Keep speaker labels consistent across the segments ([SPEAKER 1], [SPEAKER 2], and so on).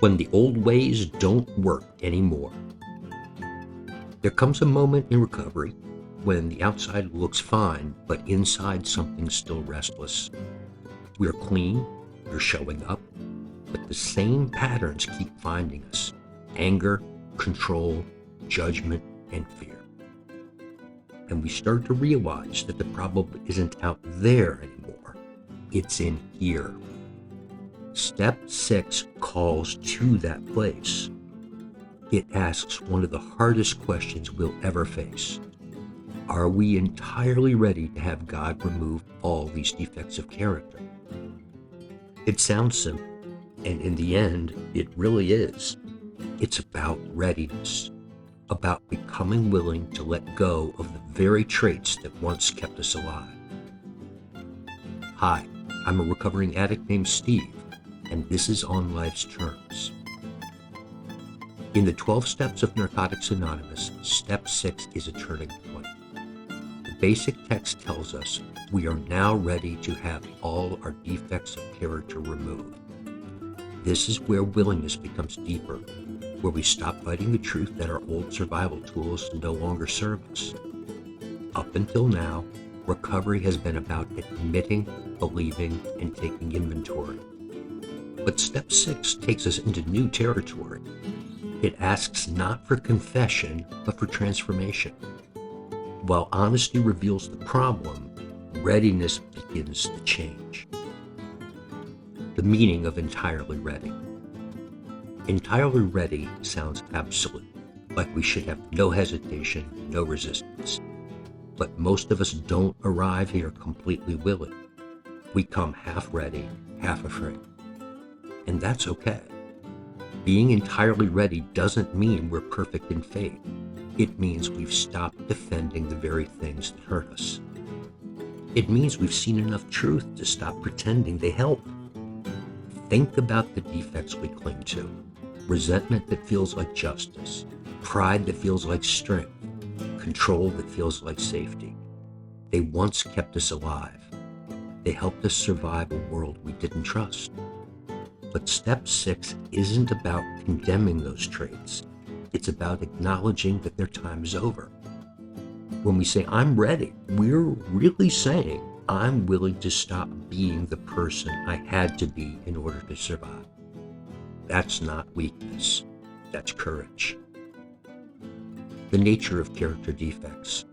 [SPEAKER 1] when the old ways don't work anymore. There comes a moment in recovery when the outside looks fine, but inside something's still restless. We're clean, we're showing up, but the same patterns keep finding us: anger, control, judgment, and fear. And we start to realize that the problem isn't out there anymore, it's in here. Step 6 calls to that place. It asks one of the hardest questions we'll ever face. Are we entirely ready to have God remove all these defects of character? It sounds simple, and in the end, it really is. It's about readiness, about becoming willing to let go of the very traits that once kept us alive. Hi, I'm a recovering addict named Steve, and this is On Life's Terms. In the 12 steps of Narcotics Anonymous, step 6 is a turning point. The basic text tells us we are now ready to have all our defects of character removed. This is where willingness becomes deeper, where we stop fighting the truth that our old survival tools no longer serve us. Up until now, recovery has been about admitting, believing, and taking inventory. But step 6 takes us into new territory. It asks not for confession, but for transformation. While honesty reveals the problem, readiness begins the change. The meaning of entirely ready. Entirely ready sounds absolute, like we should have no hesitation, no resistance. But most of us don't arrive here completely willing. We come half ready, half afraid. And that's okay. Being entirely ready doesn't mean we're perfect in faith. It means we've stopped defending the very things that hurt us. It means we've seen enough truth to stop pretending they help. Think about the defects we cling to. Resentment that feels like justice, pride that feels like strength, control that feels like safety. They once kept us alive. They helped us survive a world we didn't trust. But step 6 isn't about condemning those traits. It's about acknowledging that their time is over. When we say, I'm ready, we're really saying, I'm willing to stop being the person I had to be in order to survive. That's not weakness. That's courage. The nature of character defects.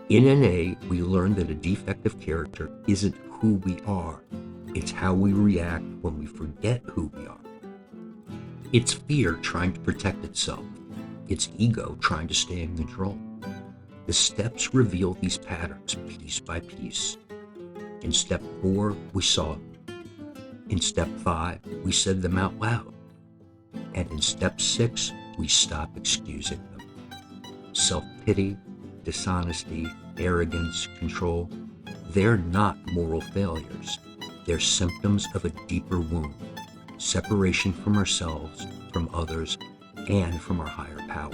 [SPEAKER 1] In NA, we learn that a defect of character isn't who we are. It's how we react when we forget who we are. It's fear trying to protect itself. It's ego trying to stay in control. The steps reveal these patterns piece by piece. In step 4, we saw them. In step 5, we said them out loud. And in step 6, we stop excusing them. Self-pity, dishonesty, arrogance, control, they're not moral failures. They're symptoms of a deeper wound, separation from ourselves, from others, and from our higher power.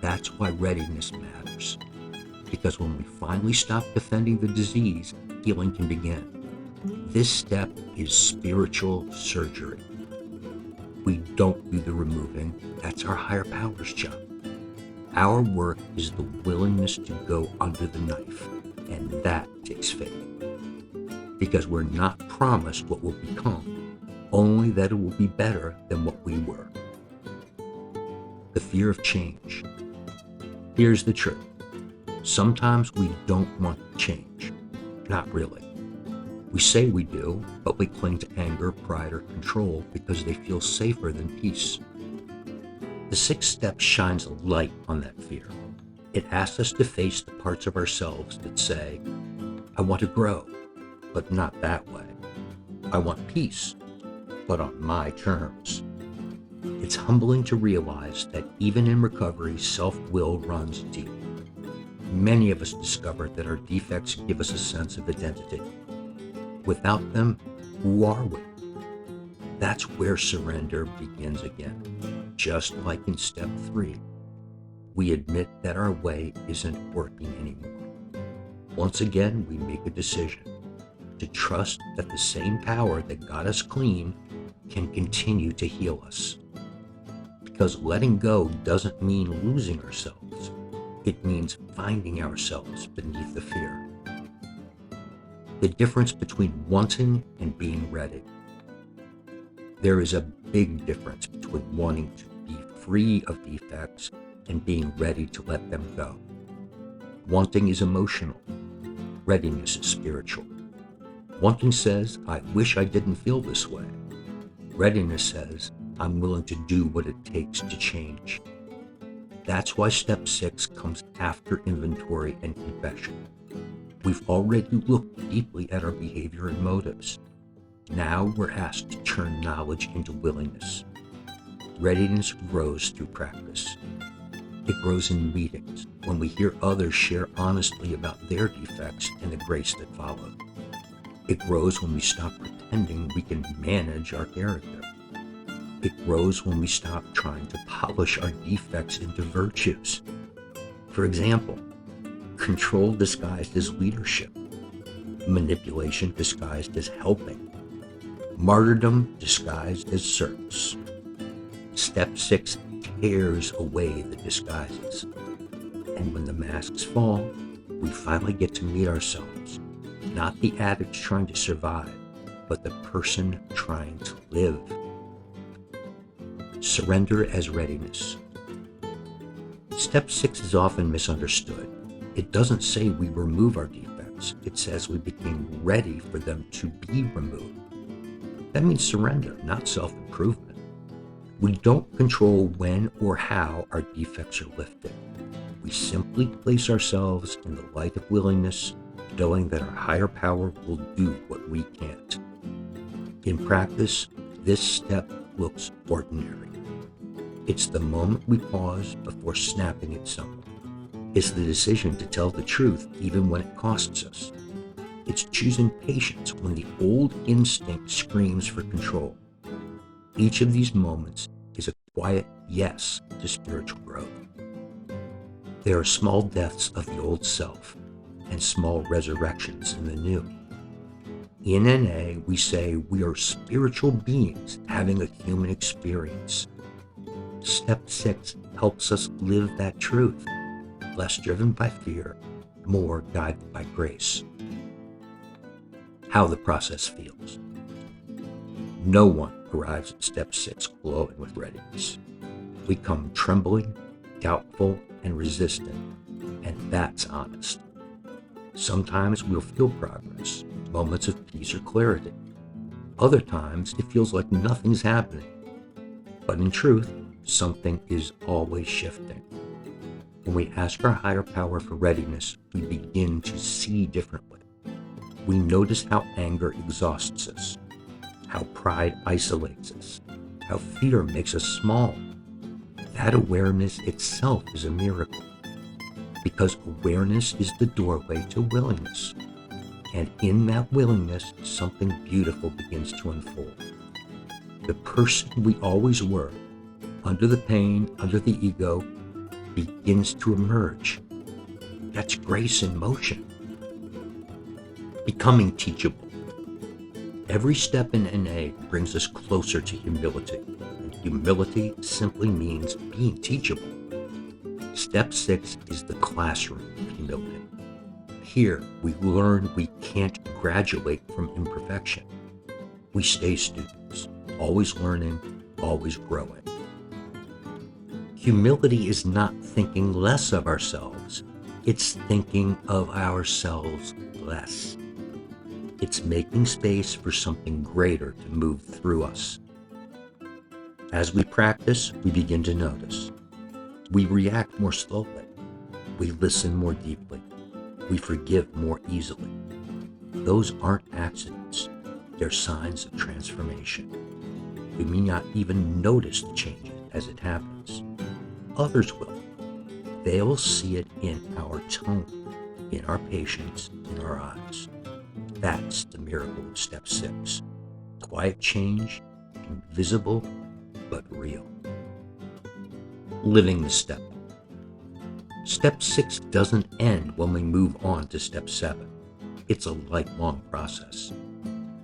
[SPEAKER 1] That's why readiness matters. Because when we finally stop defending the disease, healing can begin. This step is spiritual surgery. We don't do the removing. That's our higher power's job. Our work is the willingness to go under the knife, and that takes faith. Because we're not promised what we'll become, only that it will be better than what we were. The fear of change. Here's the truth. Sometimes we don't want to change. Not really. We say we do, but we cling to anger, pride, or control because they feel safer than peace. The 6th step shines a light on that fear. It asks us to face the parts of ourselves that say, I want to grow, but not that way. I want peace, but on my terms. It's humbling to realize that even in recovery, self-will runs deep. Many of us discover that our defects give us a sense of identity. Without them, who are we? That's where surrender begins again. Just like in step 3, we admit that our way isn't working anymore. Once again, we make a decision to trust that the same power that got us clean can continue to heal us. Because letting go doesn't mean losing ourselves. It means finding ourselves beneath the fear. The difference between wanting and being ready. There is a big difference between wanting to be free of defects and being ready to let them go. Wanting is emotional. Readiness is spiritual. Wanting says, I wish I didn't feel this way. Readiness says, I'm willing to do what it takes to change. That's why step 6 comes after inventory and confession. We've already looked deeply at our behavior and motives. Now we're asked to turn knowledge into willingness. Readiness grows through practice. It grows in meetings, when we hear others share honestly about their defects and the grace that followed. It grows when we stop pretending we can manage our character. It grows when we stop trying to polish our defects into virtues. For example, control disguised as leadership, manipulation disguised as helping, martyrdom disguised as service. Step 6 tears away the disguises. And when the masks fall, we finally get to meet ourselves, not the addict trying to survive, but the person trying to live. Surrender as readiness. Step 6 is often misunderstood. It doesn't say we remove our defects. It says we became ready for them to be removed. That means surrender, not self-improvement. We don't control when or how our defects are lifted. We simply place ourselves in the light of willingness, knowing that our higher power will do what we can't. In practice, this step looks ordinary. It's the moment we pause before snapping at someone. It's the decision to tell the truth even when it costs us. It's choosing patience when the old instinct screams for control. Each of these moments is a quiet yes to spiritual growth. There are small deaths of the old self and small resurrections in the new. In NA, we say we are spiritual beings having a human experience. Step 6 helps us live that truth, less driven by fear, more guided by grace. How the process feels. No one arrives at step 6 glowing with readiness. We come trembling, doubtful, and resistant, and that's honest. Sometimes we'll feel progress, moments of peace or clarity. Other times it feels like nothing's happening. But in truth, something is always shifting. When we ask our higher power for readiness, we begin to see differently. We notice how anger exhausts us, how pride isolates us, how fear makes us small. That awareness itself is a miracle, because awareness is the doorway to willingness. And in that willingness, something beautiful begins to unfold. The person we always were, under the pain, under the ego, begins to emerge. That's grace in motion. Becoming teachable. Every step in NA brings us closer to humility, and humility simply means being teachable. Step 6 is the classroom of humility. Here, we learn we can't graduate from imperfection. We stay students, always learning, always growing. Humility is not thinking less of ourselves. It's thinking of ourselves less. It's making space for something greater to move through us. As we practice, we begin to notice. We react more slowly. We listen more deeply. We forgive more easily. Those aren't accidents. They're signs of transformation. We may not even notice the changes as it happens. Others will. They'll see it in our tone, in our patience, in our eyes. That's the miracle of step 6. Quiet change, invisible but real. Living the step. Step 6 doesn't end when we move on to step 7. It's a lifelong process.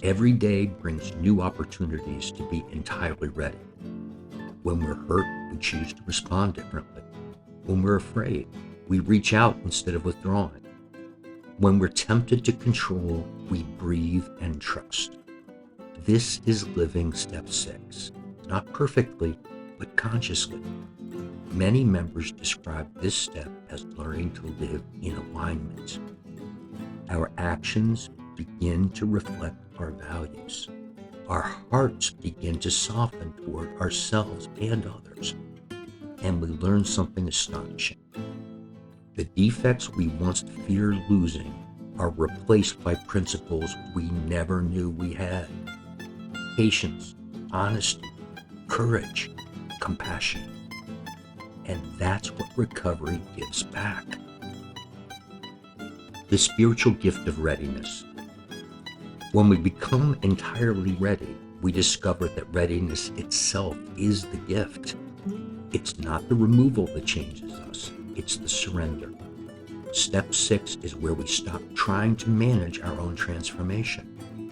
[SPEAKER 1] Every day brings new opportunities to be entirely ready. When we're hurt, we choose to respond differently. When we're afraid, we reach out instead of withdrawing. When we're tempted to control, we breathe and trust. This is living step 6, not perfectly, but consciously. Many members describe this step as learning to live in alignment. Our actions begin to reflect our values. Our hearts begin to soften toward ourselves and others, and we learn something astonishing. The defects we once feared losing are replaced by principles we never knew we had. Patience, honesty, courage, compassion. And that's what recovery gives back. The spiritual gift of readiness. When we become entirely ready, we discover that readiness itself is the gift. It's not the removal that changes us, it's the surrender. Step 6 is where we stop trying to manage our own transformation.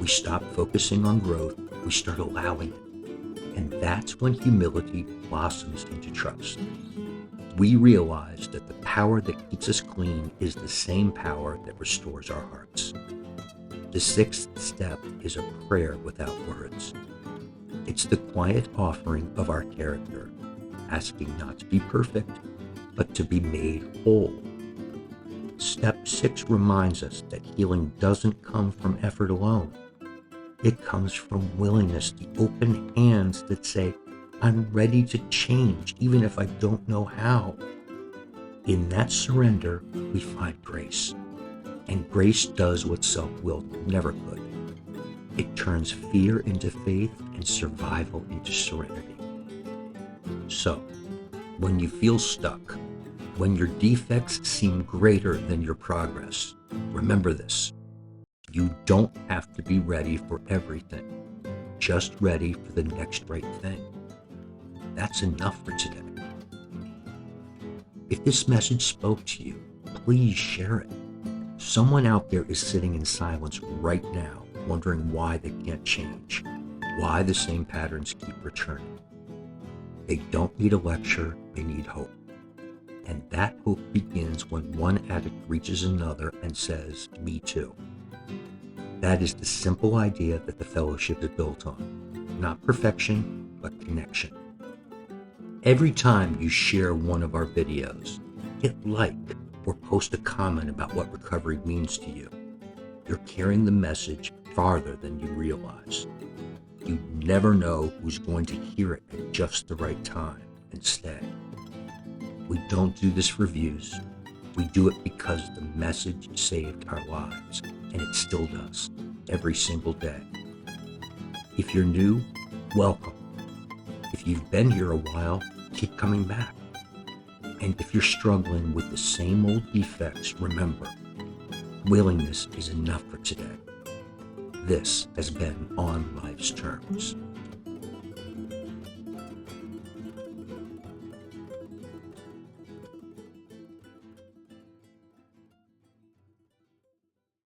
[SPEAKER 1] We stop focusing on growth, we start allowing it. And that's when humility blossoms into trust. We realize that the power that keeps us clean is the same power that restores our hearts. The 6th step is a prayer without words. It's the quiet offering of our character, asking not to be perfect, but to be made whole. Step 6 reminds us that healing doesn't come from effort alone. It comes from willingness, the open hands that say, I'm ready to change, even if I don't know how. In that surrender, we find grace. And grace does what self-will never could. It turns fear into faith and survival into serenity. So, when you feel stuck, when your defects seem greater than your progress, remember this. You don't have to be ready for everything, just ready for the next right thing. That's enough for today. If this message spoke to you, please share it. Someone out there is sitting in silence right now, wondering why they can't change, why the same patterns keep returning. They don't need a lecture, they need hope. And that hope begins when one addict reaches another and says, me too. That is the simple idea that the fellowship is built on. Not perfection, but connection. Every time you share one of our videos, hit like or post a comment about what recovery means to you. You're carrying the message farther than you realize. You never know who's going to hear it at just the right time and stay. We don't do this for views. We do it because the message saved our lives, and it still does, every single day. If you're new, welcome. If you've been here a while, keep coming back. And if you're struggling with the same old defects, remember, willingness is enough for today. This has been On Life's Terms.